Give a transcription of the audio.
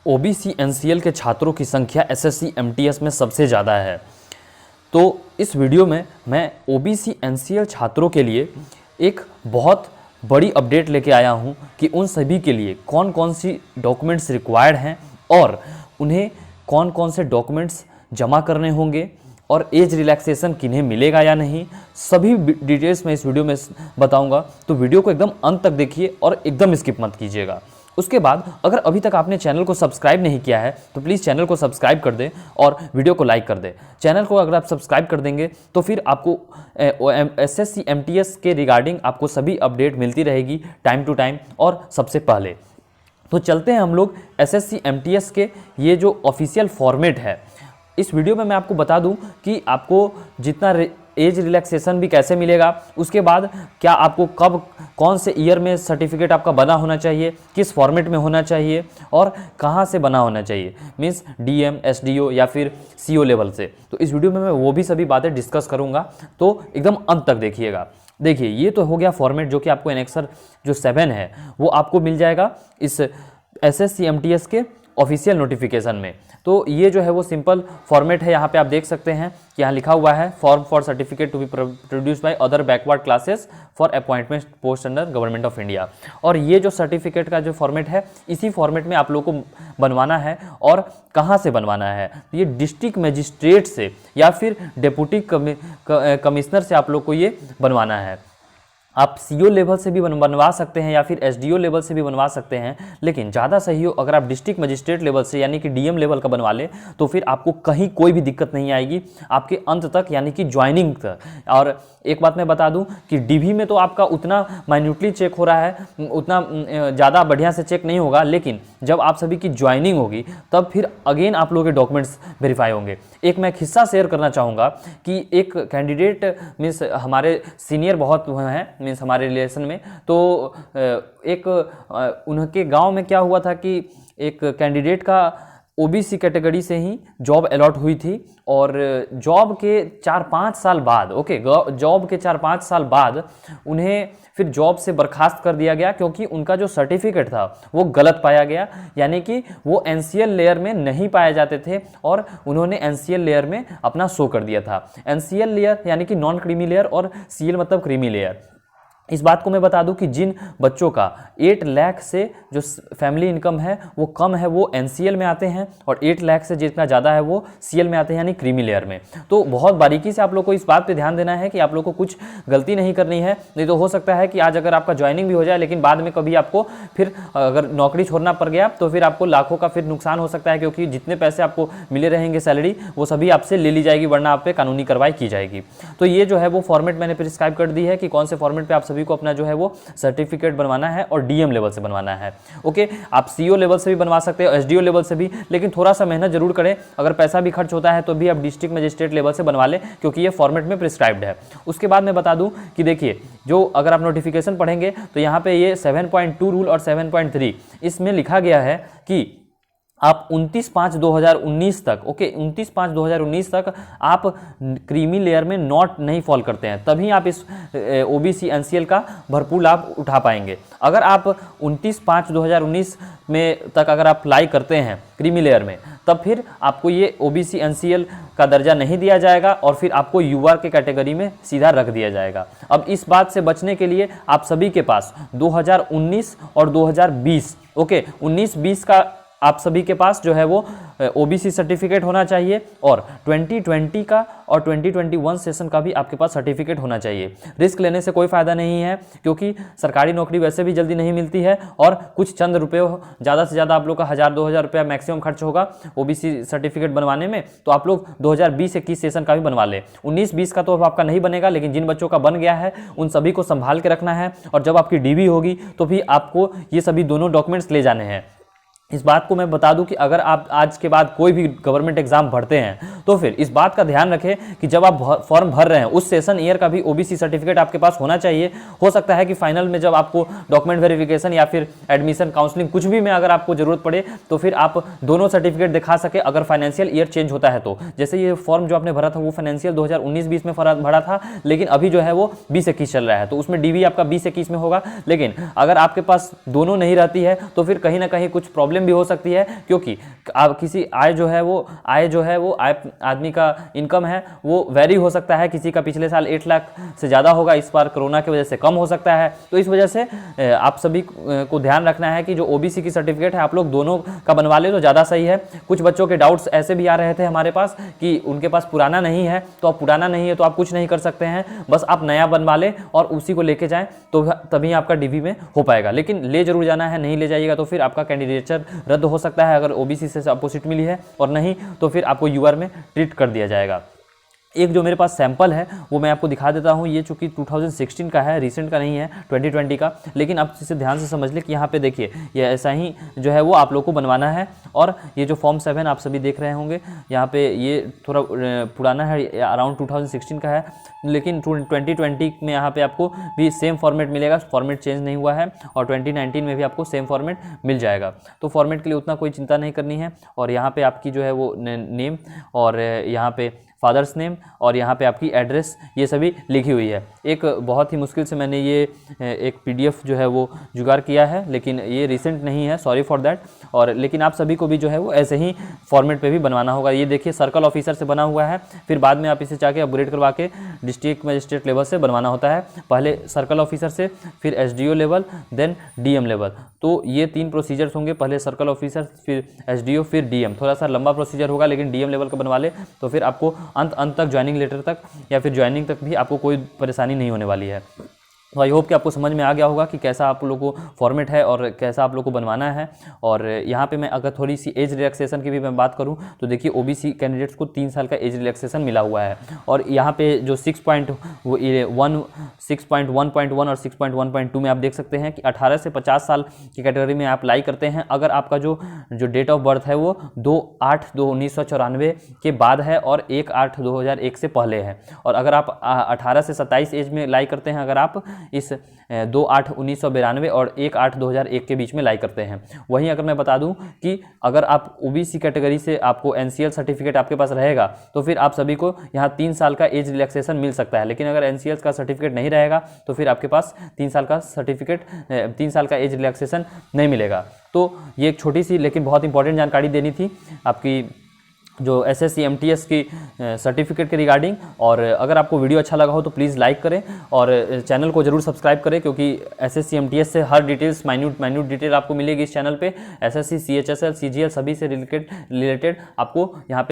OBC NCL के छात्रों की संख्या एसएससी एमटीएस में सबसे ज़्यादा है। तो इस वीडियो में मैं ओबीसी एनसीएल छात्रों के लिए एक बहुत बड़ी अपडेट लेके आया हूं कि उन सभी के लिए कौन कौन सी डॉक्यूमेंट्स रिक्वायर्ड हैं और उन्हें कौन कौन से डॉक्यूमेंट्स जमा करने होंगे और एज रिलैक्सेशन किन्हें मिलेगा या नहीं, सभी डिटेल्स मैं इस वीडियो में बताऊंगा। तो वीडियो को एकदम अंत तक देखिए और एकदम स्किप मत कीजिएगा। उसके बाद अगर अभी तक आपने चैनल को सब्सक्राइब नहीं किया है तो प्लीज़ चैनल को सब्सक्राइब कर दें और वीडियो को लाइक कर दें। चैनल को अगर आप सब्सक्राइब कर देंगे तो फिर आपको एसएससी एमटीएस के रिगार्डिंग आपको सभी अपडेट मिलती रहेगी टाइम टू टाइम और सबसे पहले। तो चलते हैं हम लोग एसएससी एमटीएस के ये जो ऑफिशियल फॉर्मेट है। इस वीडियो में मैं आपको बता दूं कि आपको जितना एज रिलैक्सेशन भी कैसे मिलेगा, उसके बाद क्या आपको कब कौन से ईयर में सर्टिफिकेट आपका बना होना चाहिए, किस फॉर्मेट में होना चाहिए और कहाँ से बना होना चाहिए, मीन्स डीएम, एसडीओ या फिर सीओ लेवल से। तो इस वीडियो में मैं वो भी सभी बातें डिस्कस करूँगा, तो एकदम अंत तक देखिएगा। देखिए, ये तो हो गया फॉर्मेट जो कि आपको एनेक्सर जो 7 है वो आपको मिल जाएगा इस एसएससी एमटीएस के ऑफिशियल नोटिफिकेशन में। तो ये जो है वो सिंपल फॉर्मेट है। यहाँ पे आप देख सकते हैं कि यहाँ लिखा हुआ है form for certificate to be produce by other backward classes for appointment post under government of India. और ये जो सर्टिफिकेट का जो फॉर्मेट है, इसी फॉर्मेट में आप लोग को बनवाना है। और कहाँ से बनवाना है, ये डिस्ट्रिक्ट मजिस्ट्रेट से या फिर डिप्टी कमिश्नर से आप लोग को ये बनवाना है। आप सीओ लेवल से भी बनवा सकते हैं या फिर एसडीओ लेवल से भी बनवा सकते हैं, लेकिन ज़्यादा सही हो अगर आप डिस्ट्रिक्ट मजिस्ट्रेट लेवल से यानी कि डीएम लेवल का बनवा ले तो फिर आपको कहीं कोई भी दिक्कत नहीं आएगी आपके अंत तक, यानी कि ज्वाइनिंग तक। और एक बात मैं बता दूं कि डीवी में तो आपका उतना माइन्यूटली चेक हो रहा है, उतना ज़्यादा बढ़िया से चेक नहीं होगा, लेकिन जब आप सभी की ज्वाइनिंग होगी तब फिर अगेन आप लोगों के डॉक्यूमेंट्स वेरीफाई होंगे। एक मैं किस्सा शेयर करना चाहूँगा कि एक कैंडिडेट मीन्स हमारे सीनियर बहुत हैं मीन्स हमारे रिलेशन में, तो एक उनके गांव में क्या हुआ था कि एक कैंडिडेट का ओबीसी कैटेगरी से ही जॉब अलॉट हुई थी और जॉब के 4-5 साल बाद जॉब के 4-5 साल बाद उन्हें फिर जॉब से बर्खास्त कर दिया गया क्योंकि उनका जो सर्टिफिकेट था वो गलत पाया गया, यानी कि वो एनसीएल लेयर में नहीं पाए जाते थे और उन्होंने एनसीएल लेयर में अपना शो कर दिया था। एनसीएल लेयर यानी कि नॉन क्रीमी लेयर और सीएल मतलब क्रीमी लेयर। इस बात को मैं बता दूं कि जिन बच्चों का 8 लाख से जो फैमिली इनकम है वो कम है वो एनसीएल में आते हैं और 8 लाख से जितना ज़्यादा है वो सीएल में आते हैं यानी क्रीमी लेयर में। तो बहुत बारीकी से आप लोग को इस बात पे ध्यान देना है कि आप लोग को कुछ गलती नहीं करनी है, नहीं तो हो सकता है कि आज अगर आपका ज्वाइनिंग भी हो जाए लेकिन बाद में कभी आपको फिर अगर नौकरी छोड़ना पड़ गया तो फिर आपको लाखों का फिर नुकसान हो सकता है, क्योंकि जितने पैसे आपको मिले रहेंगे सैलरी वो सभी आपसे ले ली जाएगी, वरना आप पे कानूनी कार्रवाई की जाएगी। तो ये जो है वो फॉर्मेट मैंने प्रिस्क्राइब कर दी है कि कौन से फॉर्मेट पे आप सभी को अपना जो है वो सर्टिफिकेट बनवाना है और डीएम लेवल से बनवाना है। ओके, आप सीओ लेवल से भी बनवा सकते हो, एसडीओ लेवल से भी, लेकिन थोड़ा सा मेहनत जरूर करें। अगर पैसा भी खर्च होता है तो भी आप डिस्ट्रिक्ट मजिस्ट्रेट लेवल से बनवा लें क्योंकि ये फॉर्मेट में प्रिस्क्राइब्ड है। उसके बाद मैं बता दूं कि देखिए, जो अगर आप नोटिफिकेशन पढ़ेंगे तो यहाँ पे ये 7.2 रूल और 7.3 इसमें लिखा गया है कि आप 29/5/2019 तक 29/5/2019 तक आप क्रीमी लेयर में नॉट नहीं फॉल करते हैं, तभी आप इस ओबीसी एनसीएल का भरपूर लाभ उठा पाएंगे। अगर आप 29/5/2019 में तक अगर आप अप्लाई करते हैं क्रीमी लेयर में, तब फिर आपको ये ओबीसी एनसीएल का दर्जा नहीं दिया जाएगा और फिर आपको यूआर के कैटेगरी में सीधा रख दिया जाएगा। अब इस बात से बचने के लिए आप सभी के पास 2019 और 2020 19-20 का आप सभी के पास जो है वो ओबीसी सर्टिफिकेट होना चाहिए और 2020 का और 2021 सेशन का भी आपके पास सर्टिफिकेट होना चाहिए। रिस्क लेने से कोई फ़ायदा नहीं है क्योंकि सरकारी नौकरी वैसे भी जल्दी नहीं मिलती है और कुछ चंद रुपये, ज़्यादा से ज़्यादा आप लोग का 1000-2000 रुपया मैक्सिमम खर्च होगा ओबीसी सर्टिफिकेट बनवाने में। तो आप लोग 2020-21 सेशन का भी बनवा लें। 19-20 का तो अब आपका नहीं बनेगा, लेकिन जिन बच्चों का बन गया है उन सभी को संभाल के रखना है और जब आपकी डीवी होगी तो भी आपको ये सभी दोनों डॉक्यूमेंट्स ले जाने हैं। इस बात को मैं बता दूं कि अगर आप आज के बाद कोई भी गवर्नमेंट एग्जाम भरते हैं तो फिर इस बात का ध्यान रखें कि जब आप फॉर्म भर रहे हैं उस सेशन ईयर का भी ओबीसी सर्टिफिकेट आपके पास होना चाहिए। हो सकता है कि फाइनल में जब आपको डॉक्यूमेंट वेरिफिकेशन या फिर एडमिशन काउंसलिंग कुछ भी में अगर आपको जरूरत पड़े तो फिर आप दोनों सर्टिफिकेट दिखा सके अगर फाइनेंशियल ईयर चेंज होता है तो। जैसे ये फॉर्म जो आपने भरा था वो फाइनेंशियल 2019-20 में भरा था, लेकिन अभी जो है वो 20-21 चल रहा है, तो उसमें डीवी आपका 20-21 में होगा। लेकिन अगर आपके पास दोनों नहीं रहती है तो फिर कहीं ना कहीं कुछ प्रॉब्लम प्रॉब्लम भी हो सकती है, क्योंकि आप किसी आय जो है वो आदमी का इनकम है वो वेरी हो सकता है, किसी का पिछले साल 8 लाख से ज़्यादा होगा, इस बार कोरोना की वजह से कम हो सकता है। तो इस वजह से आप सभी को ध्यान रखना है कि जो ओबीसी की सर्टिफिकेट है आप लोग दोनों का बनवा ले तो ज़्यादा सही है। कुछ बच्चों के डाउट्स ऐसे भी आ रहे थे हमारे पास कि उनके पास पुराना नहीं है, तो अब पुराना नहीं है तो आप कुछ नहीं कर सकते हैं, बस आप नया बनवा लें और उसी को लेके जाएं तो तभी आपका डीवी में हो पाएगा। लेकिन ले जरूर जाना है, नहीं ले जाइएगा तो फिर आपका कैंडिडेचर रद्द हो सकता है अगर ओबीसी से आपको सीट मिली है, और नहीं तो फिर आपको यूआर में ट्रीट कर दिया जाएगा। एक जो मेरे पास सैंपल है वो मैं आपको दिखा देता हूँ। ये चूंकि 2016 का है, रिसेंट का नहीं है, 2020 का, लेकिन आप इसे ध्यान से समझ लें कि यहाँ पे देखिए ये ऐसा ही जो है वो आप लोग को बनवाना है। और ये जो फॉर्म 7 आप सभी देख रहे होंगे यहाँ पे, ये थोड़ा पुराना है, अराउंड 2016 का है, लेकिन 2020 में यहाँ पे आपको भी सेम फॉर्मेट मिलेगा, फॉर्मेट चेंज नहीं हुआ है, और 2019 में भी आपको सेम फॉर्मेट मिल जाएगा। तो फॉर्मेट के लिए उतना कोई चिंता नहीं करनी है। और यहाँ पे आपकी जो है वो नेम, और यहाँ पे फादर्स नेम, और यहाँ पे आपकी एड्रेस, ये सभी लिखी हुई है। एक बहुत ही मुश्किल से मैंने ये एक पीडीएफ जो है वो जुगाड़ किया है, लेकिन ये रिसेंट नहीं है, सॉरी फॉर दैट। और लेकिन आप सभी को भी जो है वो ऐसे ही फॉर्मेट पे भी बनवाना होगा। ये देखिए सर्कल ऑफिसर से बना हुआ है, फिर बाद में आप इसे जाके अपग्रेड करवा के डिस्ट्रिक्ट मजिस्ट्रेट लेवल से बनवाना होता है। पहले सर्कल ऑफिसर से, फिर SDO level, then DM level. तो ये 3 प्रोसीजर्स होंगे, पहले सर्कल ऑफिसर, फिर एसडीओ, फिर डीएम। थोड़ा सा लंबा प्रोसीजर होगा, लेकिन डीएम लेवल का बनवा ले तो फिर आपको अंत तक, ज्वाइनिंग लेटर तक या फिर ज्वाइनिंग तक भी आपको कोई परेशानी नहीं होने वाली है। तो आई होप कि आपको समझ में आ गया होगा कि कैसा आप लोगों को फॉर्मेट है और कैसा आप लोगों को बनवाना है। और यहाँ पे मैं अगर थोड़ी सी एज रिलैक्सेशन की भी मैं बात करूँ तो देखिए ओबीसी कैंडिडेट्स को 3 साल का एज रिलैक्सेशन मिला हुआ है। और यहाँ पे जो 6.1 और 6.1.2 में आप देख सकते हैं कि 18 से 50 साल की कैटेगरी में आप अप्लाई करते हैं अगर आपका जो डेट ऑफ बर्थ है वो 2/8/1994 के बाद है और 1/8/2001 से पहले है। और अगर आप 18 से 27 एज में अप्लाई करते हैं, अगर आप इस 2/8/1992 और 1/8/2001 के बीच में लाई करते हैं। वहीं अगर मैं बता दूं कि अगर आप ओबीसी कैटेगरी से आपको एनसीएल सर्टिफिकेट आपके पास रहेगा तो फिर आप सभी को यहाँ 3 साल का एज रिलैक्सेशन मिल सकता है। लेकिन अगर एनसीएल का सर्टिफिकेट नहीं रहेगा तो फिर आपके पास 3 साल का सर्टिफिकेट, 3 साल का एज रिलैक्सेशन नहीं मिलेगा। तो ये एक छोटी सी लेकिन बहुत इंपॉर्टेंट जानकारी देनी थी आपकी जो एसएससी एमटीएस की सर्टिफिकेट के रिगार्डिंग। और अगर आपको वीडियो अच्छा लगा हो तो प्लीज़ लाइक करें और चैनल को जरूर सब्सक्राइब करें, क्योंकि एसएससी एमटीएस से हर डिटेल्स, माइन्यूट डिटेल आपको मिलेगी इस चैनल पे। एसएससी, सीएचएसएल, सीजीएल सभी से रिलेटेड आपको यहाँ पे